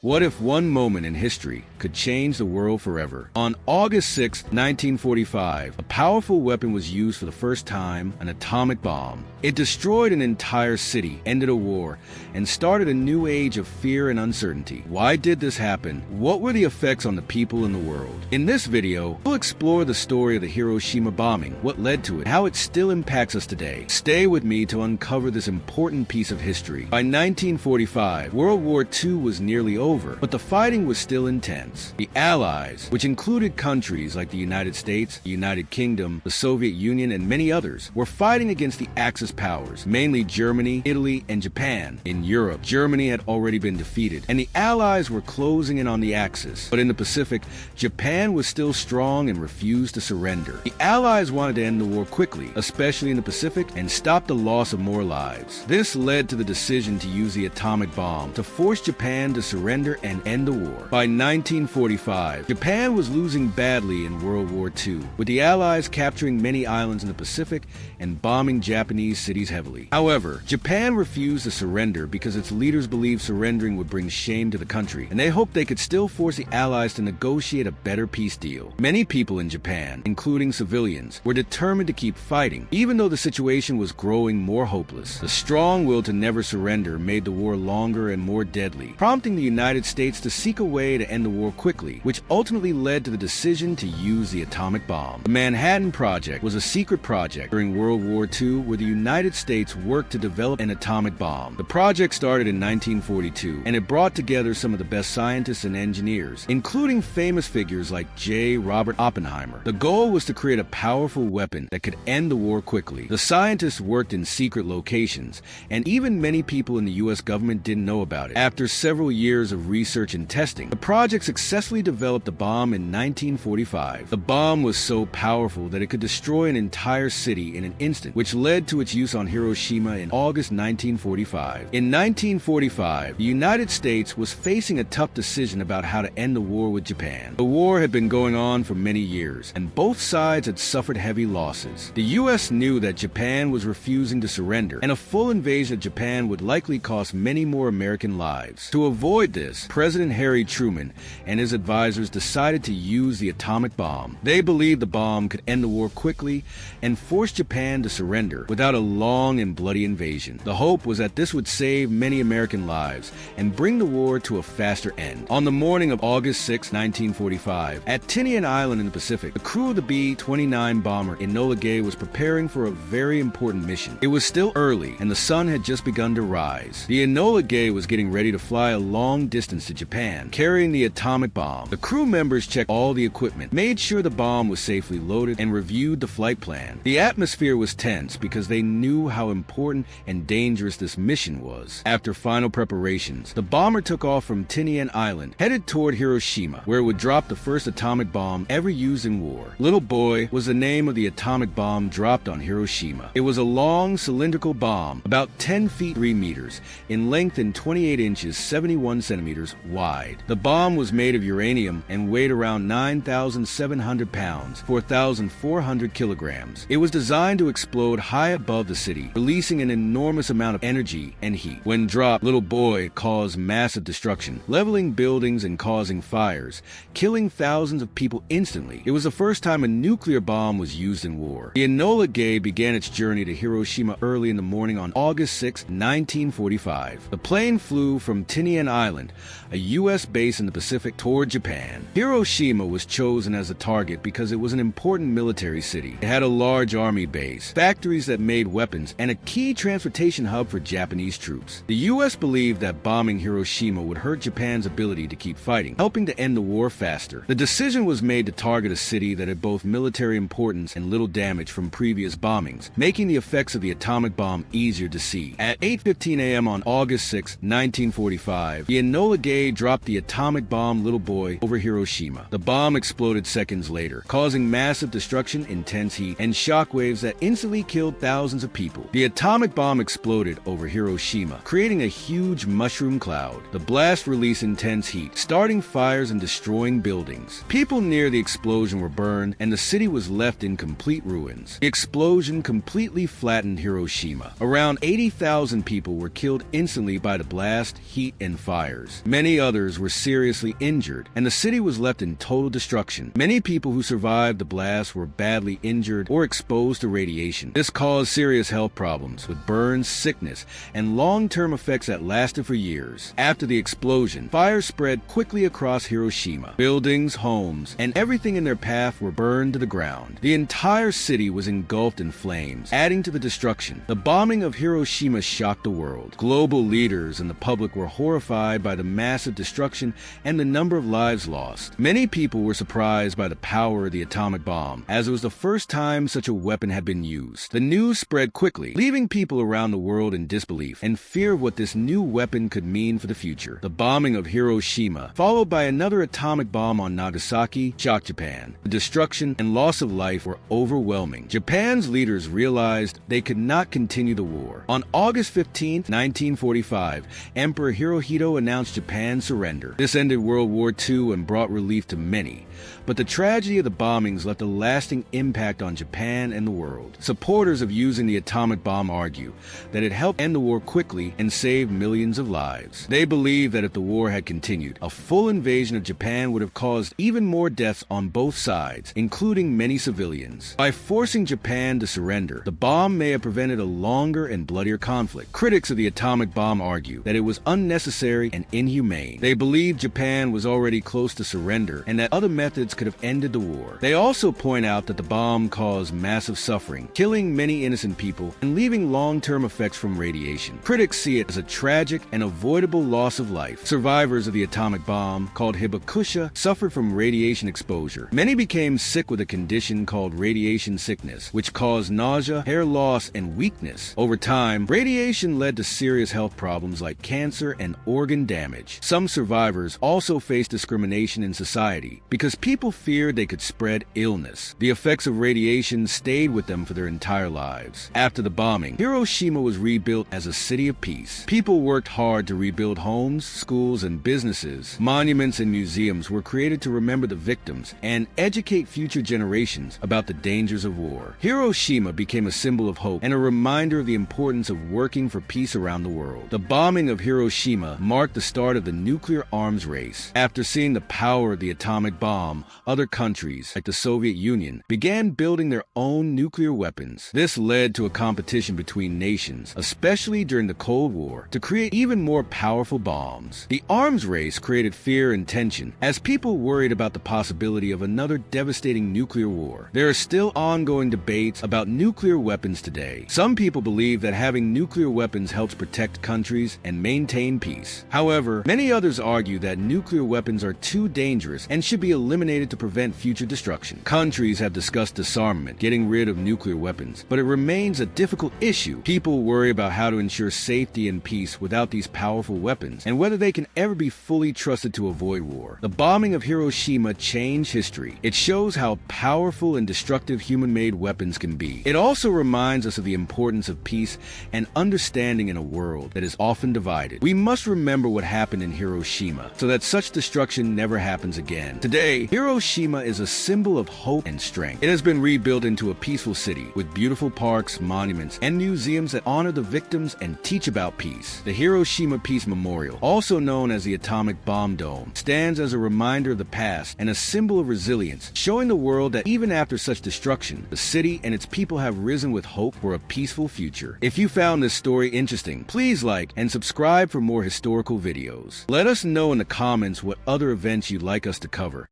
What if one moment in history could change the world forever? On August 6, 1945, a powerful weapon was used for the first time, an atomic bomb. It destroyed an entire city, ended a war, and started a new age of fear and uncertainty. Why did this happen? What were the effects on the people in the world? In this video, we'll explore the story of the Hiroshima bombing, what led to it, how it still impacts us today. Stay with me to uncover this important piece of history. By 1945, World War II was nearly over, but the fighting was still intense. The Allies, which included countries like the United States, the United Kingdom, the Soviet Union, and many others, were fighting against the Axis powers, mainly Germany, Italy, and Japan. In Europe, Germany had already been defeated, and the Allies were closing in on the Axis. But in the Pacific, Japan was still strong and refused to surrender. The Allies wanted to end the war quickly, especially in the Pacific, and stop the loss of more lives. This led to the decision to use the atomic bomb to force Japan to surrender and end the war. By 1945, Japan was losing badly in World War II, with the Allies capturing many islands in the Pacific and bombing Japanese cities heavily. However, Japan refused to surrender because its leaders believed surrendering would bring shame to the country, and they hoped they could still force the Allies to negotiate a better peace deal. Many people in Japan, including civilians, were determined to keep fighting, even though the situation was growing more hopeless. The strong will to never surrender made the war longer and more deadly, prompting the United States to seek a way to end the war quickly, which ultimately led to the decision to use the atomic bomb. The Manhattan Project was a secret project during World War II where the United States worked to develop an atomic bomb. The project started in 1942, and it brought together some of the best scientists and engineers, including famous figures like J. Robert Oppenheimer. The goal was to create a powerful weapon that could end the war quickly. The scientists worked in secret locations, and even many people in the U.S. government didn't know about it. After several years of research and testing, the project successfully developed the bomb in 1945. The bomb was so powerful that it could destroy an entire city in an instant, which led to its use on Hiroshima in August 1945. In 1945, the United States was facing a tough decision about how to end the war with Japan. The war had been going on for many years, and both sides had suffered heavy losses. The U.S. knew that Japan was refusing to surrender, and a full invasion of Japan would likely cost many more American lives. To avoid this, President Harry Truman and his advisors decided to use the atomic bomb. They believed the bomb could end the war quickly and force Japan to surrender without a long and bloody invasion. The hope was that this would save many American lives and bring the war to a faster end. On the morning of August 6, 1945, at Tinian Island in the Pacific, the crew of the B-29 bomber Enola Gay was preparing for a very important mission. It was still early, and the sun had just begun to rise. The Enola Gay was getting ready to fly a long distance to Japan, carrying the atomic bomb. The crew members checked all the equipment, made sure the bomb was safely loaded, and reviewed the flight plan. The atmosphere was tense because they knew how important and dangerous this mission was. After final preparations, the bomber took off from Tinian Island, headed toward Hiroshima, where it would drop the first atomic bomb ever used in war. Little Boy was the name of the atomic bomb dropped on Hiroshima. It was a long, cylindrical bomb, about 10 feet 3 meters in length and 28 inches 71 centimeters wide. The bomb was made of uranium and weighed around 9,700 pounds, 4,400 kilograms. It was designed to explode high above the city, releasing an enormous amount of energy and heat. When dropped, Little Boy caused massive destruction, leveling buildings and causing fires, killing thousands of people instantly. It was the first time a nuclear bomb was used in war. The Enola Gay began its journey to Hiroshima early in the morning on August 6, 1945. The plane flew from Tinian Island, a U.S. base in the Pacific, toward Japan. Hiroshima was chosen as a target because it was an important military city. It had a large army base, factories that made weapons, and a key transportation hub for Japanese troops. The U.S. believed that bombing Hiroshima would hurt Japan's ability to keep fighting, helping to end the war faster. The decision was made to target a city that had both military importance and little damage from previous bombings, making the effects of the atomic bomb easier to see. At 8:15 a.m. on August 6, 1945, the Enola Gay dropped the atomic bomb Little Boy over Hiroshima. The bomb exploded seconds later, causing massive destruction, intense heat, and shockwaves that instantly killed thousands of people. The atomic bomb exploded over Hiroshima, creating a huge mushroom cloud. The blast released intense heat, starting fires and destroying buildings. People near the explosion were burned, and the city was left in complete ruins. The explosion completely flattened Hiroshima. Around 80,000 people were killed instantly by the blast, heat, and fires. survivors. Many others were seriously injured, and the city was left in total destruction. Many people who survived the blast were badly injured or exposed to radiation. This caused serious health problems with burns, sickness, and long-term effects that lasted for years. After the explosion, fire spread quickly across Hiroshima. Buildings, homes, and everything in their path were burned to the ground. The entire city was engulfed in flames, adding to the destruction. The bombing of Hiroshima shocked the world. Global leaders and the public were horrified by the massive destruction and the number of lives lost. Many people were surprised by the power of the atomic bomb, as it was the first time such a weapon had been used. The news spread quickly, leaving people around the world in disbelief and fear of what this new weapon could mean for the future. The bombing of Hiroshima, followed by another atomic bomb on Nagasaki, shocked Japan. The destruction and loss of life were overwhelming. Japan's leaders realized they could not continue the war. On August 15, 1945, Emperor Hirohito announced Japan's surrender. This ended World War II and brought relief to many. But the tragedy of the bombings left a lasting impact on Japan and the world. Supporters of using the atomic bomb argue that it helped end the war quickly and save millions of lives. They believe that if the war had continued, a full invasion of Japan would have caused even more deaths on both sides, including many civilians. By forcing Japan to surrender, the bomb may have prevented a longer and bloodier conflict. Critics of the atomic bomb argue that it was unnecessary and inhumane. They believe Japan was already close to surrender and that other methods could have ended the war. They also point out that the bomb caused massive suffering, killing many innocent people and leaving long-term effects from radiation. Critics see it as a tragic and avoidable loss of life. Survivors of the atomic bomb, called hibakusha, suffered from radiation exposure. Many became sick with a condition called radiation sickness, which caused nausea, hair loss, and weakness. Over time, radiation led to serious health problems like cancer and organ damage. Some survivors also faced discrimination in society because people feared they could spread illness. The effects of radiation stayed with them for their entire lives. After the bombing, Hiroshima was rebuilt as a city of peace. People worked hard to rebuild homes, schools, and businesses. Monuments and museums were created to remember the victims and educate future generations about the dangers of war. Hiroshima became a symbol of hope and a reminder of the importance of working for peace around the world. The bombing of Hiroshima marked the start of the nuclear arms race. After seeing the power of the atomic bomb, other countries, like the Soviet Union, began building their own nuclear weapons. This led to a competition between nations, especially during the Cold War, to create even more powerful bombs. The arms race created fear and tension as people worried about the possibility of another devastating nuclear war. There are still ongoing debates about nuclear weapons today. Some people believe that having nuclear weapons helps protect countries and maintain peace. However, many others argue that nuclear weapons are too dangerous and should be eliminated to prevent future destruction. Countries have discussed disarmament, getting rid of nuclear weapons, but it remains a difficult issue. People worry about how to ensure safety and peace without these powerful weapons, and whether they can ever be fully trusted to avoid war. The bombing of Hiroshima changed history. It shows how powerful and destructive human-made weapons can be. It also reminds us of the importance of peace and understanding in a world that is often divided. We must remember what happened in Hiroshima so that such destruction never happens again. Today, Hiroshima is a symbol of hope and strength. It has been rebuilt into a peaceful city with beautiful parks, monuments, and museums that honor the victims and teach about peace. The Hiroshima Peace Memorial, also known as the Atomic Bomb Dome, stands as a reminder of the past and a symbol of resilience, showing the world that even after such destruction, the city and its people have risen with hope for a peaceful future. If you found this story interesting, please like and subscribe for more historical videos. Let us know in the comments what other events you'd like us to cover.